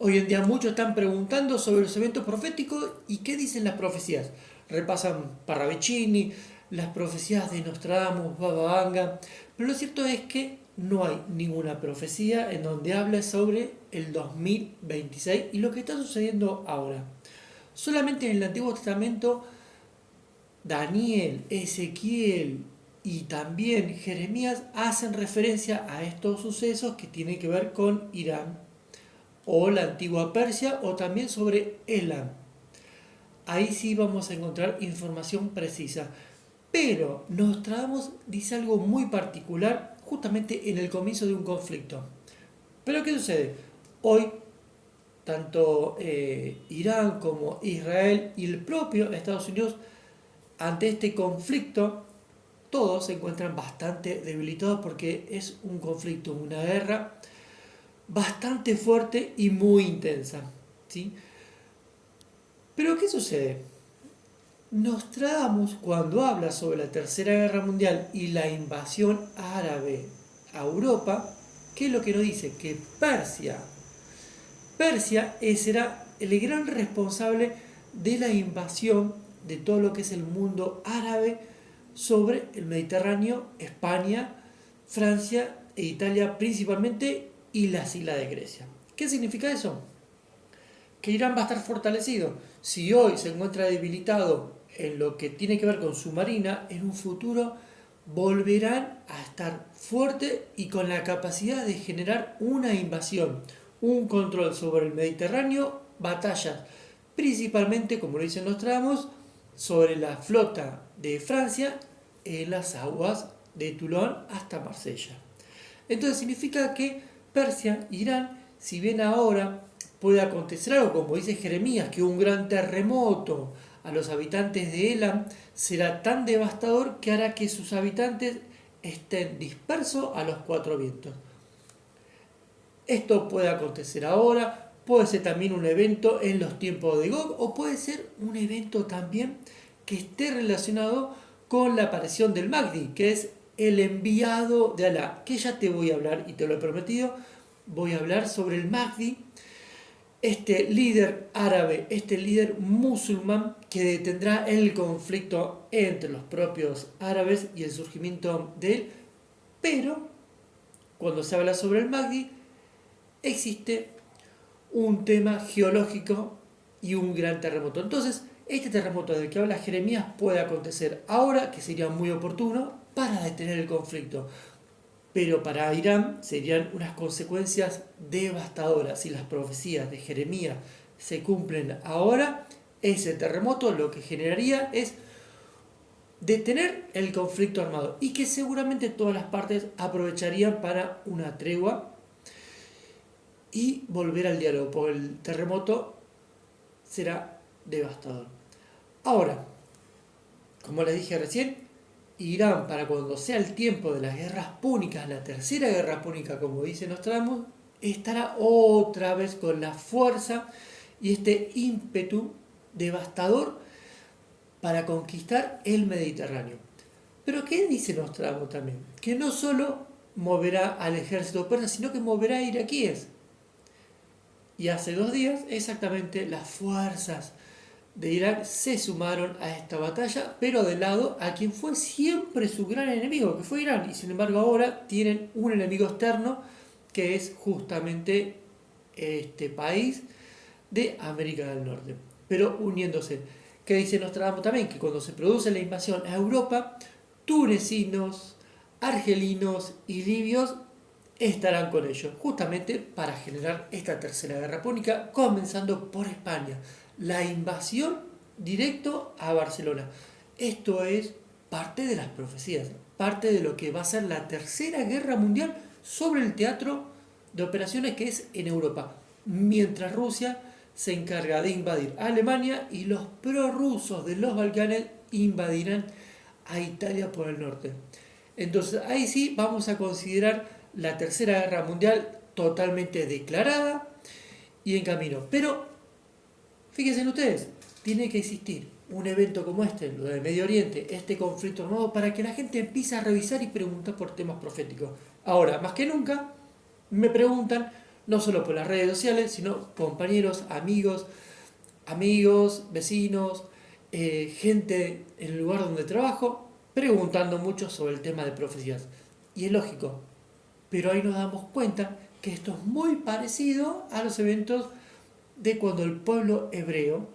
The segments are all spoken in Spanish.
Hoy en día muchos están preguntando sobre los eventos proféticos y qué dicen las profecías. Repasan Parravicini, las profecías de Nostradamus, Baba Vanga, pero lo cierto es que no hay ninguna profecía en donde hable sobre el 2026 y lo que está sucediendo ahora. Solamente en el Antiguo Testamento Daniel, Ezequiel y también Jeremías hacen referencia a estos sucesos que tienen que ver con Irán o la antigua Persia o también sobre Elam. Ahí sí vamos a encontrar información precisa. Pero Nostradamus dice algo muy particular justamente en el comienzo de un conflicto. Pero ¿qué sucede? Hoy, tanto Irán como Israel y el propio Estados Unidos, ante este conflicto, todos se encuentran bastante debilitados porque es un conflicto, una guerra bastante fuerte y muy intensa. ¿Sí? Pero ¿qué sucede? Nostradamus, cuando habla sobre la Tercera Guerra Mundial y la invasión árabe a Europa, ¿qué es lo que nos dice? Que Persia será el gran responsable de la invasión de todo lo que es el mundo árabe sobre el Mediterráneo, España, Francia e Italia principalmente y las islas de Grecia. ¿Qué significa eso? Que Irán va a estar fortalecido. Si hoy se encuentra debilitado en lo que tiene que ver con su marina, en un futuro volverán a estar fuertes y con la capacidad de generar una invasión, un control sobre el Mediterráneo, batallas, principalmente, como lo dicen los tramos, sobre la flota de Francia en las aguas de Toulon hasta Marsella. Entonces significa que Persia, Irán, si bien ahora puede acontecer algo, como dice Jeremías, que un gran terremoto a los habitantes de Elam será tan devastador que hará que sus habitantes estén dispersos a los cuatro vientos. Esto puede acontecer ahora, puede ser también un evento en los tiempos de Gog o puede ser un evento también que esté relacionado con la aparición del Mahdi, que es el enviado de Alá, que ya te voy a hablar y te lo he prometido, voy a hablar sobre el Mahdi, este líder árabe, este líder musulmán que detendrá el conflicto entre los propios árabes y el surgimiento de él, pero cuando se habla sobre el Mahdi existe un tema geológico y un gran terremoto. Entonces, este terremoto del que habla Jeremías puede acontecer ahora, que sería muy oportuno para detener el conflicto. Pero para Irán serían unas consecuencias devastadoras. Si las profecías de Jeremías se cumplen ahora, ese terremoto lo que generaría es detener el conflicto armado y que seguramente todas las partes aprovecharían para una tregua y volver al diálogo, porque el terremoto será devastador. Ahora, como les dije recién, Irán, para cuando sea el tiempo de las guerras púnicas, la tercera guerra púnica, como dice Nostradamus, estará otra vez con la fuerza y este ímpetu devastador para conquistar el Mediterráneo. Pero ¿qué dice Nostradamus también? Que no solo moverá al ejército persa, sino que moverá a iraquíes. Y hace 2 días, exactamente, las fuerzas de Irak se sumaron a esta batalla, pero del lado a quien fue siempre su gran enemigo, que fue Irán. Y sin embargo ahora tienen un enemigo externo, que es justamente este país de América del Norte. Pero uniéndose. Que dice Nostradamus también, que cuando se produce la invasión a Europa, tunecinos, argelinos y libios estarán con ellos, justamente para generar esta tercera guerra púnica, comenzando por España. La invasión directo a Barcelona. Esto es parte de las profecías, parte de lo que va a ser la tercera guerra mundial sobre el teatro de operaciones que es en Europa, mientras Rusia se encarga de invadir Alemania y los prorrusos de los Balcanes invadirán a Italia por el norte. Entonces ahí sí vamos a considerar la tercera guerra mundial totalmente declarada y en camino. Pero fíjense ustedes, tiene que existir un evento como este, lo del Medio Oriente, este conflicto armado, para que la gente empiece a revisar y preguntar por temas proféticos. Ahora, más que nunca, me preguntan no solo por las redes sociales, sino compañeros, amigos, vecinos, gente en el lugar donde trabajo, preguntando mucho sobre el tema de profecías. Y es lógico, pero ahí nos damos cuenta que esto es muy parecido a los eventos de cuando el pueblo hebreo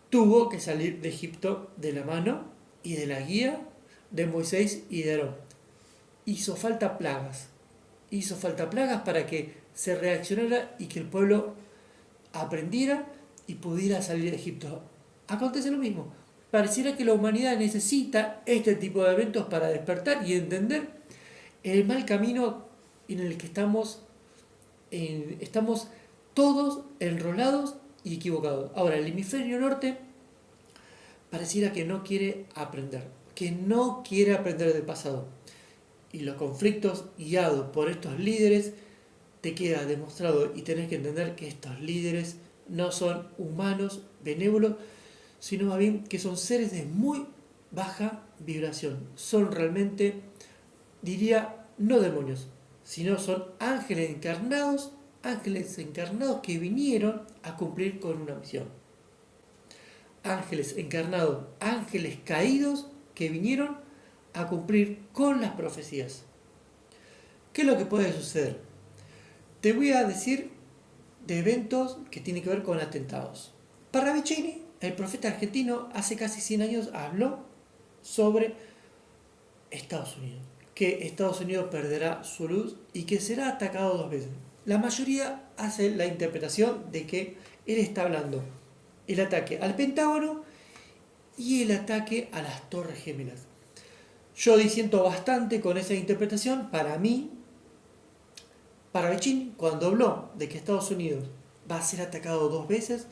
tuvo que salir de Egipto de la mano y de la guía de Moisés y de Aarón. Hizo falta plagas. Hizo falta plagas para que se reaccionara y que el pueblo aprendiera y pudiera salir de Egipto. Acontece lo mismo. Pareciera que la humanidad necesita este tipo de eventos para despertar y entender el mal camino en el que estamos todos enrolados y equivocados. Ahora, el hemisferio norte pareciera que no quiere aprender, del pasado. Y los conflictos guiados por estos líderes te queda demostrado y tenés que entender que estos líderes no son humanos, benévolos, sino más bien que son seres de muy baja vibración. Son realmente, diría, no demonios, sino son ángeles encarnados que vinieron a cumplir con una misión. Ángeles encarnados, ángeles caídos que vinieron a cumplir con las profecías. ¿Qué es lo que puede suceder? Te voy a decir de eventos que tienen que ver con atentados. Parravicini, el profeta argentino, hace casi 100 años habló sobre Estados Unidos, que Estados Unidos perderá su luz y que será atacado 2 veces. La mayoría hace la interpretación de que él está hablando el ataque al Pentágono y el ataque a las Torres Gemelas. Yo disiento bastante con esa interpretación. Para mí, Parravicini, cuando habló de que Estados Unidos va a ser atacado 2 veces,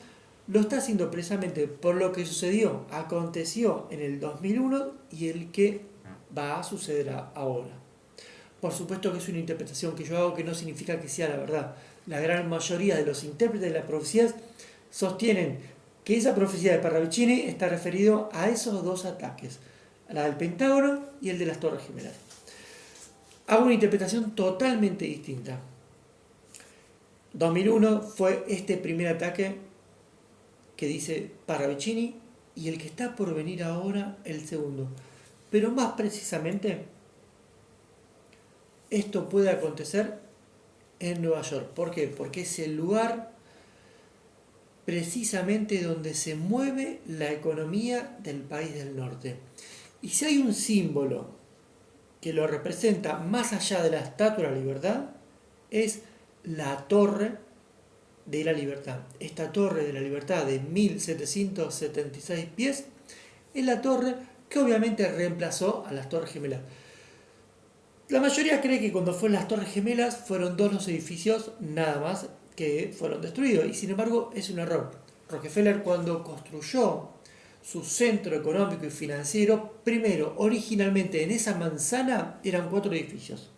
lo está haciendo precisamente por lo que aconteció en el 2001 y el que va a suceder ahora. Por supuesto que es una interpretación que yo hago, que no significa que sea la verdad. La gran mayoría de los intérpretes de las profecías sostienen que esa profecía de Parravicini está referido a esos 2 ataques, la del Pentágono y el de las Torres Gemelas. Hago una interpretación totalmente distinta. 2001 fue este primer ataque que dice Parravicini y el que está por venir ahora el segundo. Pero más precisamente, esto puede acontecer en Nueva York. ¿Por qué? Porque es el lugar precisamente donde se mueve la economía del país del norte. Y si hay un símbolo que lo representa más allá de la Estatua de la Libertad, es la Torre de la Libertad. Esta Torre de la Libertad de 1776 pies es la torre que obviamente reemplazó a las Torres Gemelas. La mayoría cree que cuando fueron las Torres Gemelas fueron 2 los edificios nada más que fueron destruidos, y sin embargo es un error. Rockefeller, cuando construyó su centro económico y financiero, primero, originalmente en esa manzana eran 4 edificios.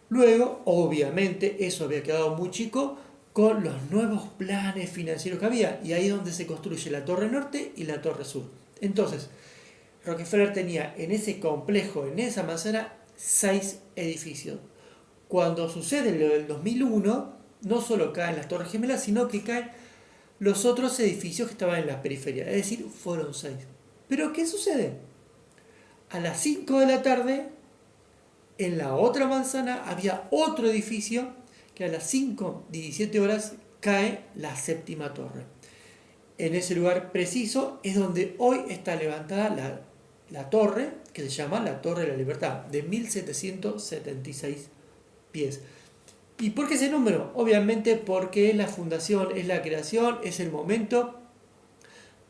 Luego, obviamente, eso había quedado muy chico con los nuevos planes financieros que había, y ahí es donde se construye la Torre Norte y la Torre Sur. Entonces, Rockefeller tenía en ese complejo, en esa manzana, 6 edificios. Cuando sucede lo del 2001, no solo caen las Torres Gemelas, sino que caen los otros edificios que estaban en la periferia. Es decir, fueron 6. Pero ¿qué sucede? A las 5 de la tarde, en la otra manzana, había otro edificio que a las 5:17 horas cae la 7ª torre. En ese lugar preciso es donde hoy está levantada la torre, que se llama la Torre de la Libertad, de 1776 pies. ¿Y por qué ese número? Obviamente porque es la fundación, es la creación, es el momento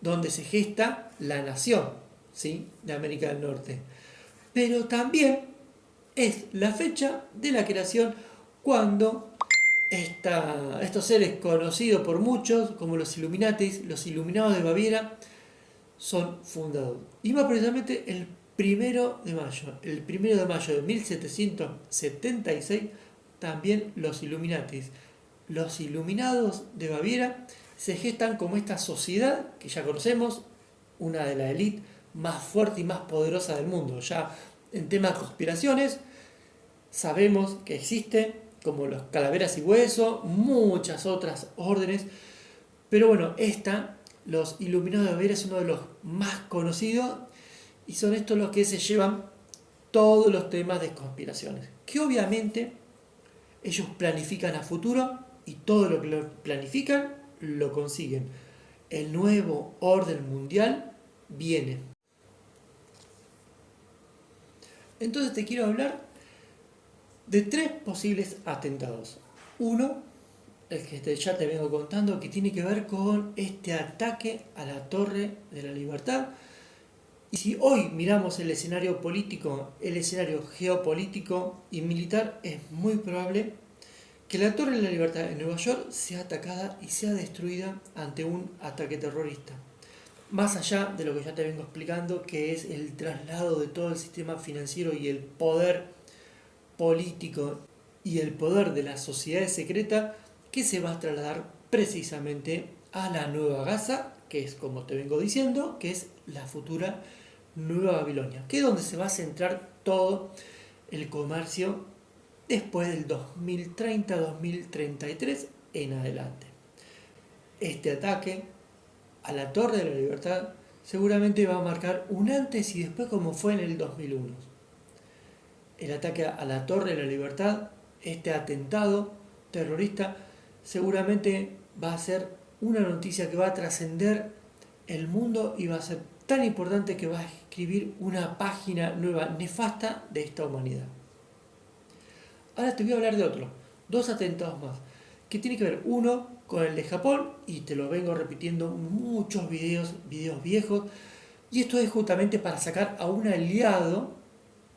donde se gesta la nación, ¿sí?, de América del Norte. Pero también es la fecha de la creación cuando estos seres conocidos por muchos como los Illuminatis, los Iluminados de Baviera, son fundados. Y más precisamente el 1 de mayo de 1776, también los Illuminatis, los Iluminados de Baviera, se gestan como esta sociedad que ya conocemos, una de las élites más fuerte y más poderosa del mundo. Ya en temas de conspiraciones sabemos que existe, como los Calaveras y Hueso, muchas otras órdenes. Pero bueno, los Iluminados de Baviera es uno de los más conocidos y son estos los que se llevan todos los temas de conspiraciones. Que obviamente ellos planifican a futuro y todo lo que lo planifican lo consiguen. El nuevo orden mundial viene. Entonces te quiero hablar de 3 posibles atentados. Uno, el que ya te vengo contando, que tiene que ver con este ataque a la Torre de la Libertad. Y si hoy miramos el escenario político, el escenario geopolítico y militar, es muy probable que la Torre de la Libertad en Nueva York sea atacada y sea destruida ante un ataque terrorista. Más allá de lo que ya te vengo explicando, que es el traslado de todo el sistema financiero y el poder político y el poder de las sociedades secretas, que se va a trasladar precisamente a la Nueva Gaza, que es, como te vengo diciendo, que es la futura Nueva Babilonia, que es donde se va a centrar todo el comercio después del 2030-2033 en adelante. Este ataque a la Torre de la Libertad seguramente va a marcar un antes y después, como fue en el 2001. El ataque a la Torre de la Libertad, este atentado terrorista, seguramente va a ser una noticia que va a trascender el mundo y va a ser tan importante que va a escribir una página nueva, nefasta, de esta humanidad. Ahora te voy a hablar de otro, 2 atentados más, que tiene que ver uno con el de Japón, y te lo vengo repitiendo en muchos videos viejos, y esto es justamente para sacar a un aliado,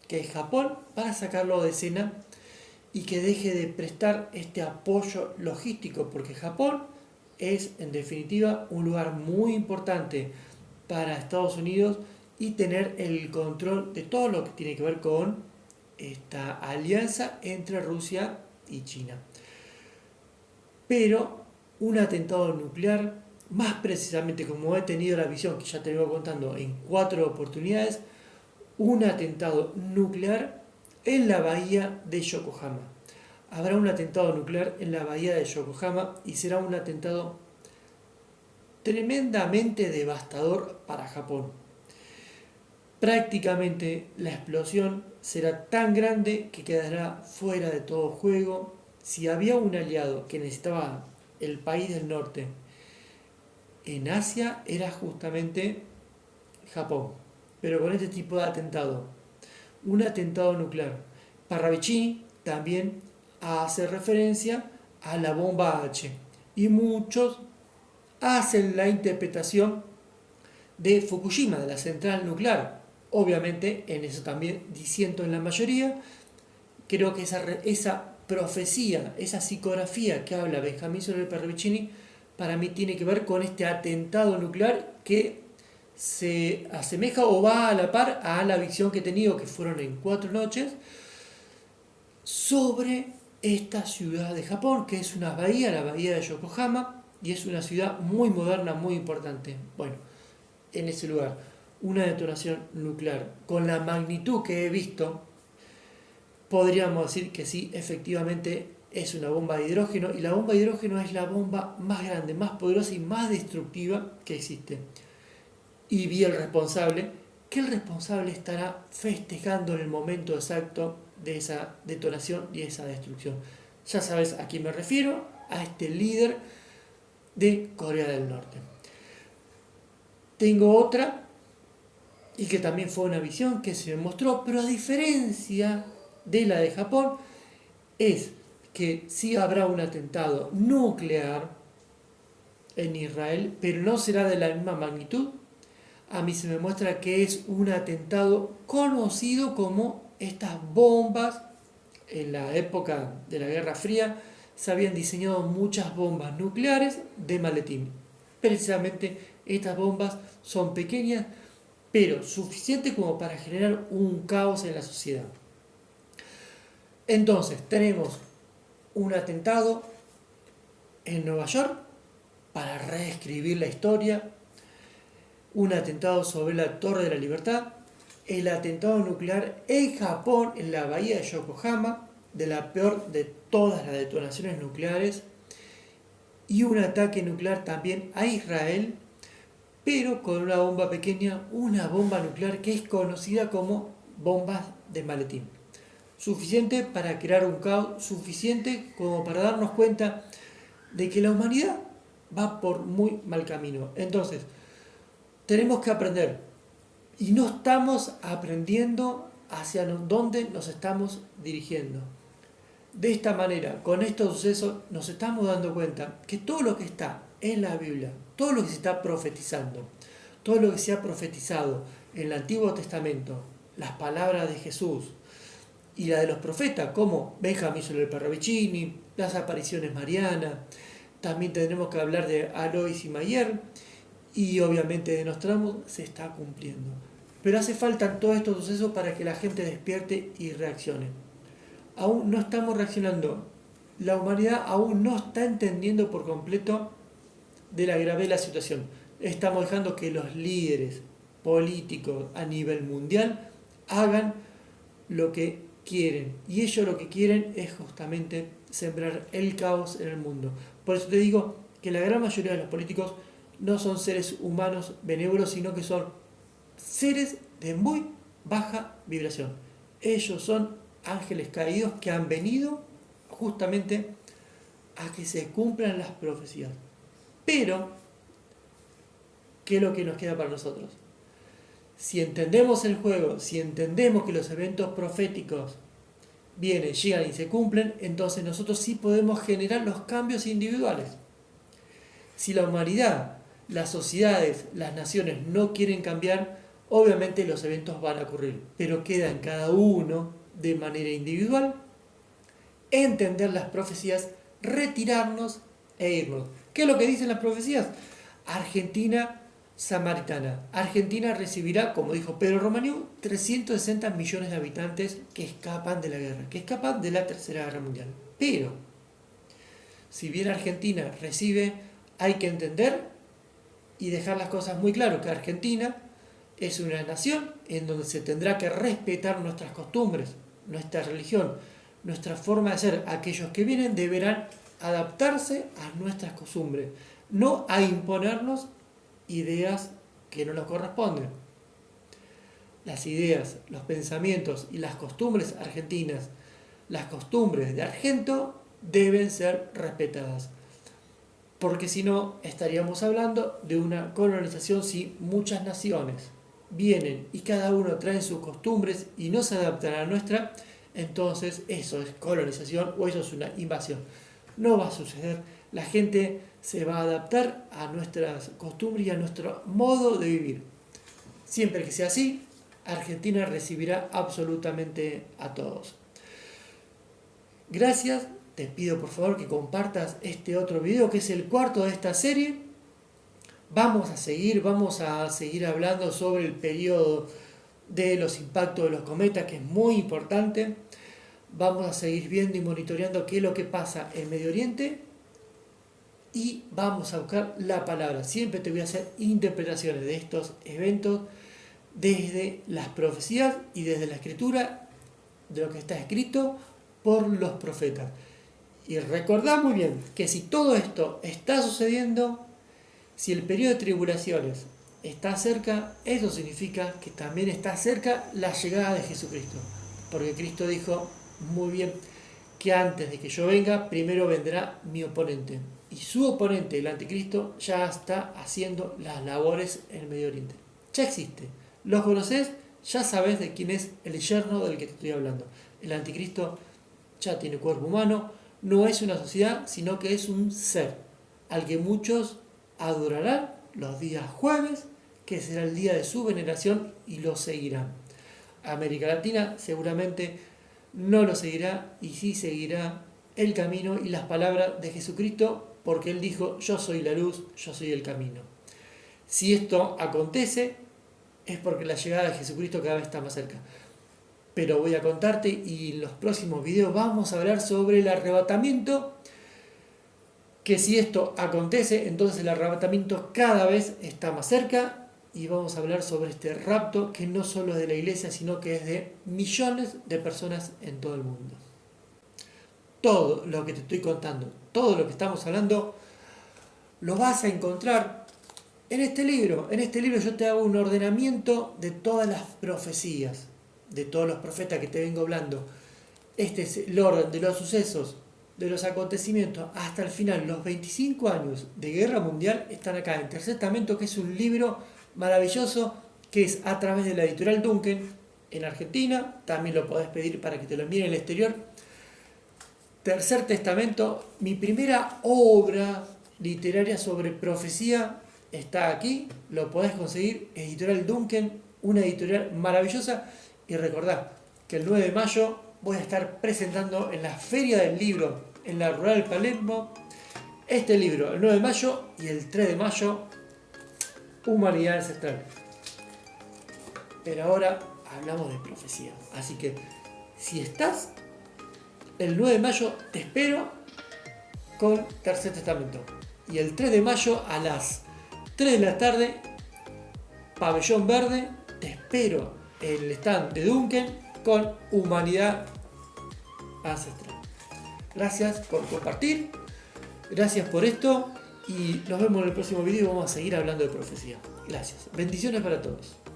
que es Japón, para sacarlo de escena y que deje de prestar este apoyo logístico, porque Japón es en definitiva un lugar muy importante para Estados Unidos y tener el control de todo lo que tiene que ver con esta alianza entre Rusia y China. Pero un atentado nuclear, más precisamente como he tenido la visión que ya te vengo contando en 4 oportunidades, un atentado nuclear en la bahía de Yokohama. Habrá un atentado nuclear en la bahía de Yokohama y será un atentado tremendamente devastador para Japón. Prácticamente la explosión será tan grande que quedará fuera de todo juego. Si había un aliado que necesitaba el país del norte en Asia, era justamente Japón. Pero con este tipo de atentado, un atentado nuclear, Parravicini también hace referencia a la bomba H. Y muchos hacen la interpretación de Fukushima, de la central nuclear. Obviamente, en eso también disiento en la mayoría. Creo que esa profecía, esa psicografía que habla Benjamín Soler Parravicini, para mí tiene que ver con este atentado nuclear que se asemeja o va a la par a la visión que he tenido, que fueron en 4 noches, sobre esta ciudad de Japón, que es una bahía, la bahía de Yokohama, y es una ciudad muy moderna, muy importante. Bueno, en ese lugar, una detonación nuclear con la magnitud que he visto, podríamos decir que sí, efectivamente es una bomba de hidrógeno, y la bomba de hidrógeno es la bomba más grande, más poderosa y más destructiva que existe. Y vi el responsable, que el responsable estará festejando en el momento exacto de esa detonación y esa destrucción. Ya sabes a quién me refiero, a este líder de Corea del Norte. Tengo otra, y que también fue una visión que se me mostró, pero a diferencia de la de Japón, es que sí habrá un atentado nuclear en Israel, pero no será de la misma magnitud. A mí se me muestra que es un atentado conocido como estas bombas. En la época de la Guerra Fría se habían diseñado muchas bombas nucleares de maletín. Precisamente estas bombas son pequeñas, pero suficientes como para generar un caos en la sociedad. Entonces tenemos un atentado en Nueva York para reescribir la historia, un atentado sobre la Torre de la Libertad, el atentado nuclear en Japón, en la bahía de Yokohama, de la peor de todas las detonaciones nucleares y un ataque nuclear también a Israel, pero con una bomba pequeña, una bomba nuclear que es conocida como bombas de maletín. Suficiente para crear un caos, suficiente como para darnos cuenta de que la humanidad va por muy mal camino. Entonces, tenemos que aprender y no estamos aprendiendo hacia dónde nos estamos dirigiendo. De esta manera, con estos sucesos, nos estamos dando cuenta que todo lo que está en la Biblia, todo lo que se está profetizando, todo lo que se ha profetizado en el Antiguo Testamento, las palabras de Jesús y la de los profetas, como Benjamín sobre el Parravicini, las apariciones marianas, también tendremos que hablar de Alois y Mayer, y obviamente de Nostradamus, se está cumpliendo. Pero hace falta todos estos sucesos para que la gente despierte y reaccione. Aún no estamos reaccionando. La humanidad aún no está entendiendo por completo de la gravedad de la situación. Estamos dejando que los líderes políticos a nivel mundial hagan lo que quieren. Y ellos lo que quieren es justamente sembrar el caos en el mundo. Por eso te digo que la gran mayoría de los políticos no son seres humanos benévolos, sino que son seres de muy baja vibración. Ellos son ángeles caídos que han venido justamente a que se cumplan las profecías. Pero, ¿qué es lo que nos queda para nosotros? Si entendemos el juego, si entendemos que los eventos proféticos vienen, llegan y se cumplen, entonces nosotros sí podemos generar los cambios individuales. Si la humanidad, las sociedades, las naciones no quieren cambiar, obviamente los eventos van a ocurrir, pero queda en cada uno de manera individual entender las profecías, retirarnos e irnos. ¿Qué es lo que dicen las profecías? Argentina samaritana. Argentina recibirá, como dijo Pedro Romaniuk, 360 millones de habitantes que escapan de la guerra, que escapan de la Tercera Guerra Mundial. Pero, si bien Argentina recibe, hay que entender y dejar las cosas muy claras, que Argentina es una nación en donde se tendrá que respetar nuestras costumbres, nuestra religión, nuestra forma de ser. Aquellos que vienen deberán adaptarse a nuestras costumbres, no a imponernos ideas que no nos corresponden. Las ideas, los pensamientos y las costumbres argentinas, las costumbres de Argento, deben ser respetadas. Porque si no, estaríamos hablando de una colonización. Si muchas naciones vienen y cada uno trae sus costumbres y no se adaptan a la nuestra, entonces eso es colonización o eso es una invasión. No va a suceder. La gente se va a adaptar a nuestras costumbres y a nuestro modo de vivir. Siempre que sea así, Argentina recibirá absolutamente a todos. Gracias. Te pido por favor que compartas este otro video, que es el cuarto de esta serie. Vamos a seguir hablando sobre el periodo de los impactos de los cometas, que es muy importante. Vamos a seguir viendo y monitoreando qué es lo que pasa en Medio Oriente. Y vamos a buscar la palabra. Siempre te voy a hacer interpretaciones de estos eventos desde las profecías y desde la escritura, de lo que está escrito por los profetas. Y recordad muy bien que si todo esto está sucediendo, si el periodo de tribulaciones está cerca, eso significa que también está cerca la llegada de Jesucristo. Porque Cristo dijo muy bien que antes de que yo venga, primero vendrá mi oponente. Y su oponente, el anticristo, ya está haciendo las labores en el Medio Oriente. Ya existe. ¿Los conoces? Ya sabes de quién es el yerno del que te estoy hablando. El anticristo ya tiene cuerpo humano. No es una sociedad, sino que es un ser al que muchos adorarán los días jueves, que será el día de su veneración, y lo seguirán. América Latina seguramente no lo seguirá, y sí seguirá el camino y las palabras de Jesucristo, porque Él dijo: yo soy la luz, yo soy el camino. Si esto acontece, es porque la llegada de Jesucristo cada vez está más cerca. Pero voy a contarte, y en los próximos videos vamos a hablar sobre el arrebatamiento, que si esto acontece, entonces el arrebatamiento cada vez está más cerca, y vamos a hablar sobre este rapto, que no solo es de la iglesia, sino que es de millones de personas en todo el mundo. todo lo que te estoy contando, todo lo que estamos hablando, lo vas a encontrar en este libro. En este libro yo te hago un ordenamiento de todas las profecías, de todos los profetas que te vengo hablando. Este es el orden de los sucesos, de los acontecimientos, hasta el final. Los 25 años de Guerra Mundial están acá en Tercer Testamento, que es un libro maravilloso, que es a través de la editorial Duncan en Argentina. También lo podés pedir para que te lo envíen en el exterior. Tercer Testamento, mi primera obra literaria sobre profecía, está aquí. Lo podés conseguir, editorial Duncan, una editorial maravillosa. Y recordá que el 9 de mayo voy a estar presentando en la Feria del Libro en la Rural Palermo este libro, el 9 de mayo, y el 3 de mayo, Humanidad Ancestral. Pero ahora hablamos de profecía. Así que, si estás, el 9 de mayo te espero con Tercer Testamento. Y el 3 de mayo a las 3 de la tarde, Pabellón Verde, te espero en el stand de Duncan con Humanidad Ancestral. Gracias por compartir, gracias por esto y nos vemos en el próximo video y vamos a seguir hablando de profecía. Gracias, bendiciones para todos.